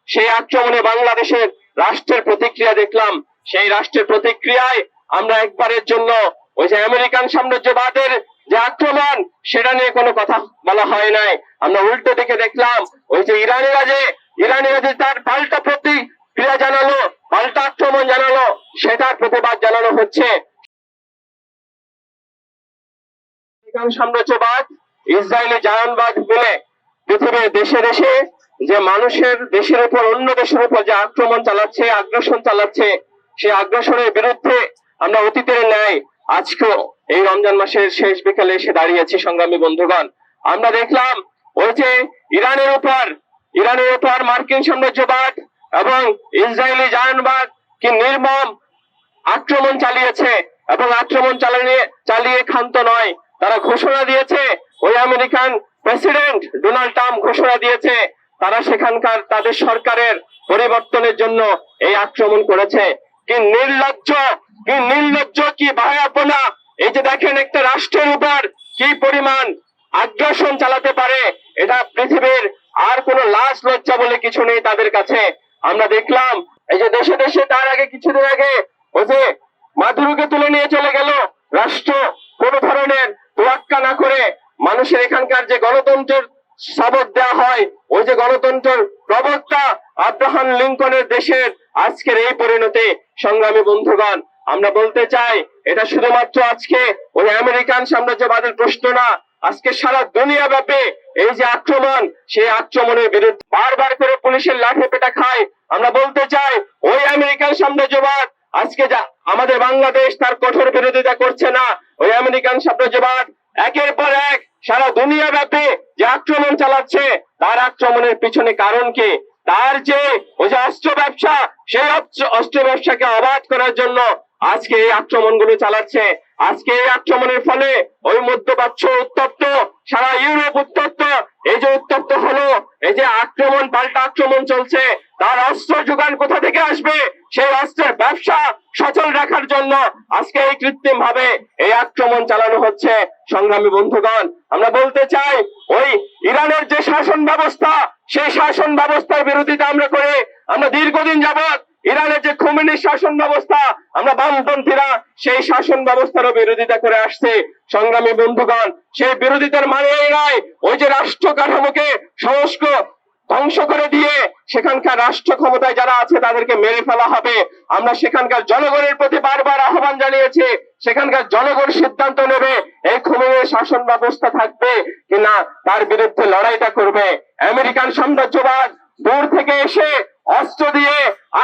সেই আক্রমণে বাংলাদেশের রাষ্ট্রের প্রতিক্রিয়া দেখলাম। সেই রাষ্ট্রের প্রতিক্রিয়ায় আমরা একবারের জন্য ওই যে আমেরিকান সাম্রাজ্যবাদের যে আক্রমণ সেটা নিয়ে কোনো কথা বলা হয় নাই। আমরা উল্টো দিকে দেখলাম ওই যে ইরানিরা যে তার পাল্টা প্রতিক্রিয়া জানালো, পাল্টা আক্রমণ জানালো, সেটার প্রতিবাদ জানানো হচ্ছে। আমেরিকান সাম্রাজ্যবাদ, ইসরায়েলি জায়নবাদ মিলে পৃথিবীর দেশে দেশে যে মানুষের দেশের উপর অন্য দেশের উপর যে আক্রমণ চালাচ্ছে, আগ্রাসন চালাচ্ছে, সেই আগ্রাসনের বিরুদ্ধে আমরা অতীতের ন্যায় আজকেও এই রমজান মাসের শেষ বিকালে এসে দাঁড়িয়েছি। সংগ্রামী বন্ধুগণ, আমরা দেখলাম ওই যে ইরানের উপর মার্কিন সাম্রাজ্যবাদ এবং ইসরায়েলি জায়নবাদ কি নির্মম আক্রমণ চালিয়েছে, এবং আক্রমণ চালিয়ে ক্ষান্ত নয়, তারা ঘোষণা দিয়েছে, ওই আমেরিকান প্রেসিডেন্ট ডোনাল্ড ট্রাম্প ঘোষণা দিয়েছে তারা সেখানকার তাদের সরকারের পরিবর্তনের জন্য এই আক্রমণ করেছে। কি নির্লজ্জ, কি ভায়াপনা! এই যে দেখেন একটা রাষ্ট্রের উপর কি পরিমাণ আগ্রাসন চালাতে পারে, এটা পৃথিবীর আর কোনো লাজ লজ্জা বলে কিছু নেই তাদের কাছে। আমরা দেখলাম এই যে দেশে দেশে তার আগে কিছুদিন আগে ওই যে মাদুরোকে তুলে নিয়ে চলে গেল রাষ্ট্র, কোন ধরনের তোয়াক্কা না করে মানুষের এখানকার যে গণতন্ত্রের শপথ দেওয়া হয়, ওই যে গণতন্ত্রের প্রবক্তা আব্রাহাম লিঙ্কনের দেশের আজকের এই পরিণতি। সংগ্রামী বন্ধুগণ, আমরা বলতে চাই এটা শুধুমাত্র আজকে ওই আমেরিকান সাম্রাজ্যবাদের প্রশ্ন না, আজকে সারা দুনিয়া ব্যাপী এই যে আক্রমণ, সেই আক্রমণের বিরুদ্ধে বারবার করে পুলিশের লাঠি পেটা খায়। আমরা বলতে চাই ওই আমেরিকান সাম্রাজ্যবাদ আজকে যা আমাদের বাংলাদেশ তার কঠোর বিরোধিতা করছে না, ওই আমেরিকান সাম্রাজ্যবাদ একের পর এক সারা দুনিয়া ব্যাপী যে আক্রমণ চালাচ্ছে, তার আক্রমণের পিছনে কারণ কি? তার যে ওই যে অস্ত্র ব্যবসা, সেই অস্ত্র ব্যবসাকে অবাধ করার জন্য আজকে এই আক্রমণগুলো চালাচ্ছে। আজকে এই আক্রমণের ফলে ওই মধ্যপ্রাচ্য উত্তপ্ত, সারা ইউরোপ উত্তপ্ত। এই যে উত্তপ্ত হলো, এই যে আক্রমণ পাল্টা আক্রমণ চলছে, তার অস্ত্র যোগান কোথা থেকে আসবে? সেই অস্ত্রের ব্যবসা সচল রাখার জন্য আজকে এই কৃত্রিম ভাবে এই আক্রমণ চালানো হচ্ছে। সংগ্রামী বন্ধুগণ, আমরা বলতে চাই ওই ইরানের যে শাসন ব্যবস্থা, সেই শাসন ব্যবস্থার বিরোধিতা আমরা করে আমরা দীর্ঘদিন যাবৎ ইরানের যে খুমেনির শাসন ব্যবস্থা, আমরা বামপন্থীরা সেই শাসন ব্যবস্থারও বিরোধিতা করে আসছে। সংগ্রামী বন্ধুগণ, সেই বিরোধিতার মানে এই নয় ওই যে রাষ্ট্র কাঠামোকে ধ্বংস করে দিয়ে সেখানকার রাষ্ট্র ক্ষমতায় যারা আছে তাদেরকে মেরে ফেলা হবে। আমরা সেখানকার জনগণের প্রতি বারবার আহ্বান জানিয়েছি, সেখানকার জনগণ সিদ্ধান্ত নেবে এই খুমেনির শাসন ব্যবস্থা থাকবে কিনা, তার বিরুদ্ধে লড়াইটা করবে। আমেরিকান সাম্রাজ্যবাদ দূর থেকে এসে অস্ত্র দিয়ে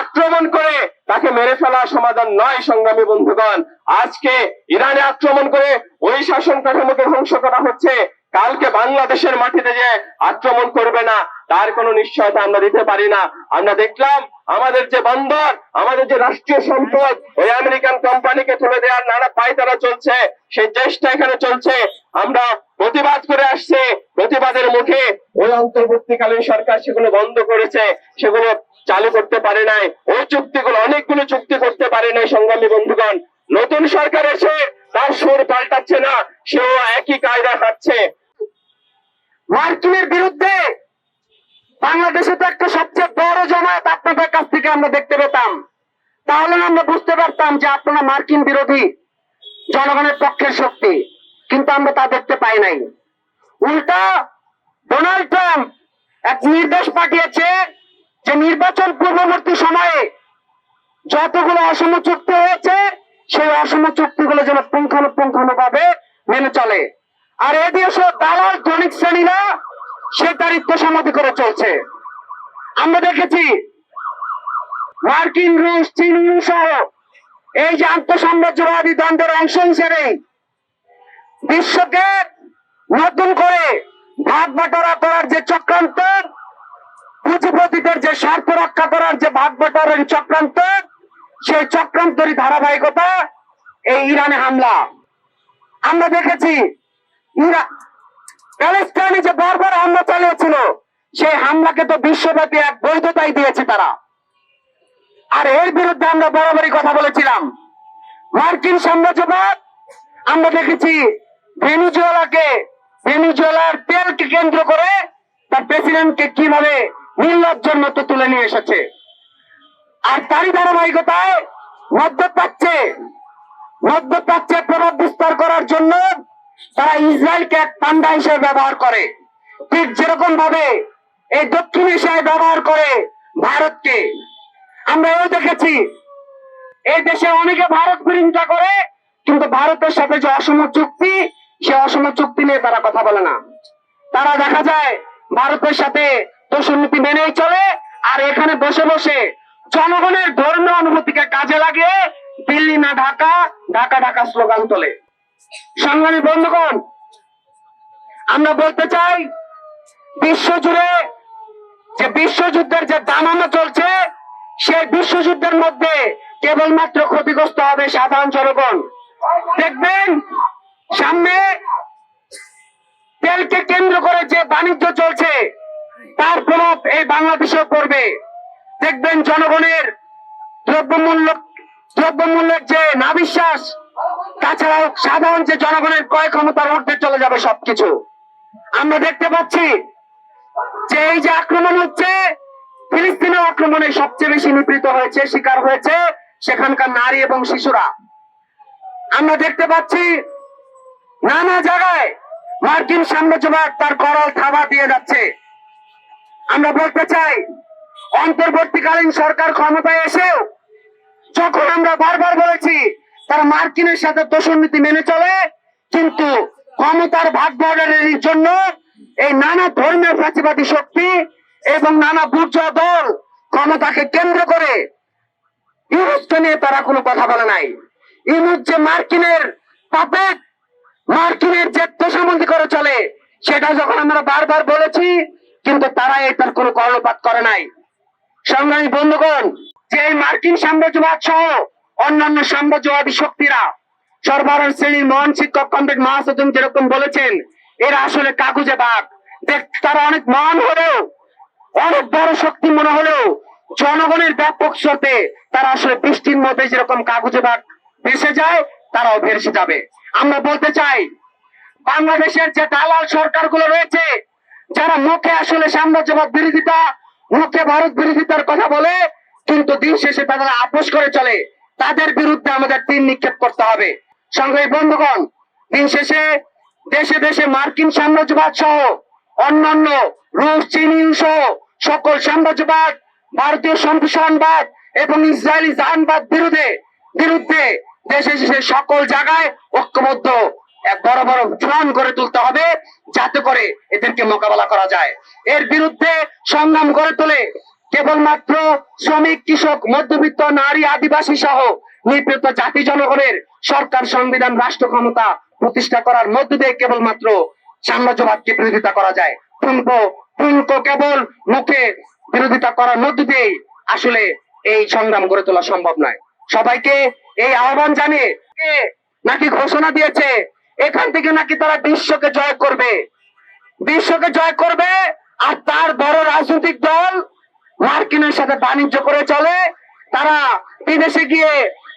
আক্রমণ করে তাকে মেরে ফেলা সমাধান নয়। সংগ্রামী বন্ধুগণ, আজকে ইরানে আক্রমণ করে ওই শাসন কাঠামোকে ধ্বংস করা হচ্ছে, কালকে বাংলাদেশের মাটিতে যে আক্রমণ করবে না তার কোনো নিশ্চয়তা আমরা দিতে পারি না। আমরা দেখলাম আমাদের যে বন্দর, আমাদের যে রাষ্ট্রীয় সম্পদ ওই আমেরিকান কোম্পানিকে তুলে দেওয়ার নানা পায়তারা চলছে, সেই চেষ্টা এখানে চলছে। আমরা প্রতিবাদ করে আসছে, প্রতিবাদের মুখে ওই অন্তর্বর্তীকালীন সরকার সেগুলো বন্ধ করেছে, সেগুলো চালু করতে পারে নাই, ওই চুক্তিগুলো অনেকগুলো চুক্তি করতে পারে নাই। সংগ্রামী বন্ধুগণ, নতুন সরকার এসে তার সুর পাল্টাচ্ছে না, সেও একই কায়দায় হাঁটছে। মার্কিনের বিরুদ্ধে বাংলাদেশে তো একটা সবচেয়ে বড় জমায়েত আপনাদের কাছ থেকে আমরা দেখতে পেতাম, তাহলে আমরা বুঝতে পারতাম যে আপনারা মার্কিন বিরোধী, জনগণের পক্ষের শক্তি, কিন্তু আমরা তা দেখতে পাই নাই। উল্টা ডোনাল্ড ট্রাম্প এক নির্দেশ পাঠিয়েছে যে নির্বাচন পূর্ববর্তী সময়ে যতগুলো অসম চুক্তি হয়েছে সেই অসম চুক্তিগুলো যেন পুঙ্খানুপুঙ্খানুভাবে মেনে চলে। আর এদিকে সব দালাল ধনিক শ্রেণীরা সে দারিদ্র সমাধি করে চলছে। আমরা দেখেছি মার্কিন, রুশ, চীন সহ এই যে আন্তঃসাম্রাজ্যবাদী দ্বন্দ্বের অংশ হিসেবে বিশ্বকে নতুন করে ভাগ বাটোয়ারা করার যে চক্রান্ত, পুঁজিপতিদের যে স্বার্থ রক্ষা করার যে ভাগ বাটোয়ারার চক্রান্ত, সেই চক্রান্তেরই ধারাবাহিকতা এই ইরানে হামলা। আমরা দেখেছি প্যালেস্টাইনে যে বারবার হামলা চালিয়েছিল, সেই হামলাকে তো বিশ্বব্যাপী এক বৈধতাই দিয়েছে তারা। আর এর বিরুদ্ধে আমরা বরাবরই কথা বলেছিলাম। মার্কিন সাম্রাজ্যবাদ, আমরা দেখেছি ভেনিজুয়েলার তেলকে কেন্দ্র করে তার প্রেসিডেন্টকে কিভাবে নির্লজ্জের মতো তুলে নিয়ে এসেছে। আর তারই ধারাবাহিকতায় মধ্যপ্রাচ্যে প্রভাব বিস্তার করার জন্য তারা ইসরায়েলকে এক পান্ডা হিসেবে ব্যবহার করে, ঠিক যেরকম ভাবে এই দক্ষিণ এশিয়ায় ব্যবহার করে ভারতকে। আমরা এও দেখেছি এই দেশে অনেকে ভারত বিরোধিতা করে, কিন্তু ভারতের সাথে যে অসম চুক্তি, সে অসম চুক্তি নিয়ে তারা কথা বলে না। তারা দেখা যায় ভারতের সাথে দোষনীতি মেনেই চলে, আর এখানে বসে বসে জনগণের ধর্মীয় অনুভূতিকে কাজে লাগিয়ে দিল্লি না ঢাকা, ঢাকা ঢাকা স্লোগান তোলে। সংগ্রামী বন্ধুগণ, আমরা বলতে চাই বিশ্বজুড়ে যে বিশ্বযুদ্ধের যে দামামা চলছে, সেই বিশ্বযুদ্ধের মধ্যে কেবলমাত্র ক্ষতিগ্রস্ত হবে সাধারণ জনগণ। দেখবেন সামনে তেলকে কেন্দ্র করে যে বাণিজ্য চলছে, তার প্রভাব এই বাংলাদেশেও পড়বে। দেখবেন জনগণের দ্রব্যমূল্যের যে নাবিশ্বাস, তাছাড়াও সাধারণ যে জনগণের ক্রয় ক্ষমতার ঊর্ধ্বে চলে যাবে সবকিছু। আমরা দেখতে পাচ্ছি যে এই যে আক্রমণ হচ্ছে, ফিলিস্তিনের আক্রমণে সবচেয়ে বেশি নিপীড়িত হয়েছে, শিকার হয়েছে সেখানকার নারী এবং শিশুরা। আমরা দেখতে পাচ্ছি নানা জায়গায় মার্কিন সাম্রাজ্যবাদ তার করাল থাবা দিয়ে যাচ্ছে। আমরা বলতে চাই অন্তর্বর্তীকালীন সরকার ক্ষমতায় এসেও যখন আমরা বারবার বলেছি তারা মার্কিনের সাথে দোষনীতি মেনে চলে, কিন্তু ক্ষমতার ভাগ বদলের জন্য এই নানা ধর্মীয় ফ্যাসিবাদী শক্তি এবং নানা বুর্জোয়া দল ক্ষমতাকে কেন্দ্র করে ইউরোপকে নিয়ে তারা কোনো কথা বলে নাই। ইউরোপ যে মার্কিনের পাপেট, মার্কিনের যে তোষামন্দি করে চলে, সেটা যখন আমরা বারবার বলেছি, কিন্তু তারা এটার কোনো কর্ণপাত করে নাই। সংগ্রামী বন্ধুগণ, যে এই মার্কিন সাম্রাজ্যবাদ সহ অন্যান্য সাম্রাজ্যবাদী শক্তিরা, সর্বসাধারণ শ্রেণীর মহান শিক্ষক কমরেড মাহাসুদ্দিন যেরকম বলেছেন, এরা আসলে কাগুজে বাঘ। তারা অনেক মহান হলেও, অনেক বড় শক্তি মনে হলেও জনগণের ব্যাপক স্রোতে তারা আসলে বৃষ্টির মধ্যে যেরকম কাগজে বাঘ ভেসে যায়, তারাও ভেসে যাবে। আমরা বলতে চাই বাংলাদেশের যে দালাল সরকারগুলো রয়েছে, যারা মুখে আসলে সাম্রাজ্যবাদ বিরোধিতা, মুখে ভারত বিরোধিতার কথা বলে, কিন্তু দিন শেষে তারা আপোষ করে চলে, তাদের বিরুদ্ধে আমাদের তীর নিক্ষেপ করতে হবে। সংগ্রামী বন্ধুগণ, দিন শেষে দেশে দেশে মার্কিন সাম্রাজ্যবাদ সহ অন্যান্য রুশ, চীন সহ সকল সাম্রাজ্যবাদ, ভারতীয় সম্প্রসারণবাদ এবং ইসরায়েলি জাহানবাদ বিরুদ্ধে দেশে দেশে সকল জায়গায় ঐক্যবদ্ধ এক বড় বড় ফ্রন্ট গড়ে তুলতে হবে, যাতে করে এদেরকে মোকাবেলা করা যায়। এর বিরুদ্ধে সংগ্রাম গড়ে তোলে কেবলমাত্র শ্রমিক, কৃষক, মধ্যবিত্ত, নারী, আদিবাসী সহ নিপীড়িত জাতি জনগণের সরকার, সংবিধান, রাষ্ট্র ক্ষমতা প্রতিষ্ঠা করার মধ্য দিয়ে কেবলমাত্র সাম্রাজ্যবাদকে বিরোধিতা করা যায়। পুঙ্খ কেবল মুখে বিরোধিতা করার মধ্য দিয়ে আসলে এই সংগ্রাম গড়ে তোলা সম্ভব নয়। সবাইকে এই আহ্বান জানিয়ে নাকি ঘোষণা দিয়েছে এখান থেকে নাকি তারা বিশ্বকে জয় করবে, আর তার বড় রাজনৈতিক দল মার্কিনের সাথে বাণিজ্য করে চলে। তারা বিদেশে গিয়ে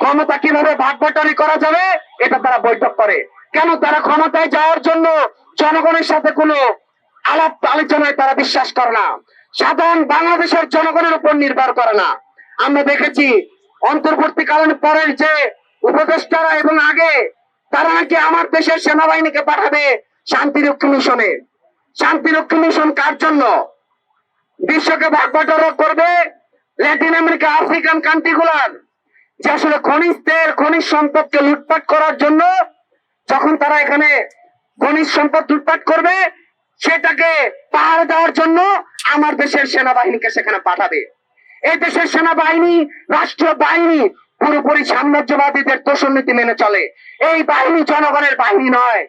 ক্ষমতা কিভাবে ভাগবাটারি করা যাবে এটা তারা বৈঠক করে। কেন? তারা ক্ষমতায় যাওয়ার জন্য জনগণের সাথে কোনো আলাপ আলোচনায় তারা বিশ্বাস করে না, সাধারণ বাংলাদেশের জনগণের উপর নির্ভর করে না। আমরা দেখেছি অন্তর্বর্তীকালীন পরের যে উপদেষ্টারা এবং আগে, তারা নাকি আমার দেশের সেনাবাহিনীকে পাঠাবে শান্তিরক্ষী মিশনে। শান্তিরক্ষী মিশন কার জন্য? বিশ্বকে ভাগবাটোয়ারা করবে ল্যাটিন আমেরিকা, আফ্রিকান কান্ট্রি গুলার যে আসলে খনিজ তেল, খনিজ সম্পদকে লুটপাট করার জন্য। যখন তারা এখানে খনিজ সম্পদ লুটপাট করবে, সেটাকে পাহাড় দেওয়ার জন্য আমার দেশের সেনাবাহিনীকে সেখানে পাঠাবে। এই দেশের সেনাবাহিনী, রাষ্ট্রীয় বাহিনী পুরোপুরি সাম্রাজ্যবাদীদের দোষনীতি মেনে চলে। এই বাহিনী জনগণের বাহিনী নয়।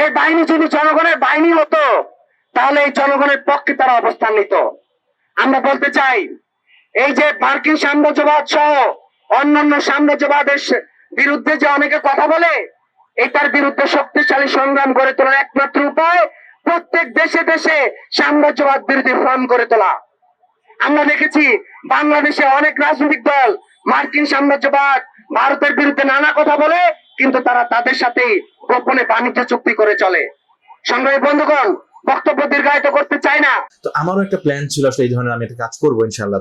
এই বাহিনী যদি জনগণের বাহিনী হতো, তাহলে এই জনগণের পক্ষে তারা অবস্থান নিত। আমরা বলতে চাই এই যে মার্কিন সাম্রাজ্যবাদ সহ অন্যান্য সাম্রাজ্যবাদের বিরুদ্ধে যে অনেকে কথা বলে, এটার বিরুদ্ধে শক্তিশালী সংগ্রাম গড়ে তোলার একমাত্র উপায় প্রত্যেক দেশে দেশে সাম্রাজ্যবাদ বিরোধী ফ্রন্ট গড়ে তোলা। আমরা দেখেছি বাংলাদেশে অনেক রাজনৈতিক দল মার্কিন সাম্রাজ্যবাদ, ভারতের বিরুদ্ধে নানা কথা বলে, কিন্তু তারা তাদের সাথে গোপনে বাণিজ্য চুক্তি করে চলে। সংগ্রামী বন্ধুগণ, বক্তব্য দীর্ঘায়িত করতে চাই না। তো আমারও একটা প্ল্যান ছিল আসলে এই ধরনের আমি একটা কাজ করবো ইনশাল্লাহ।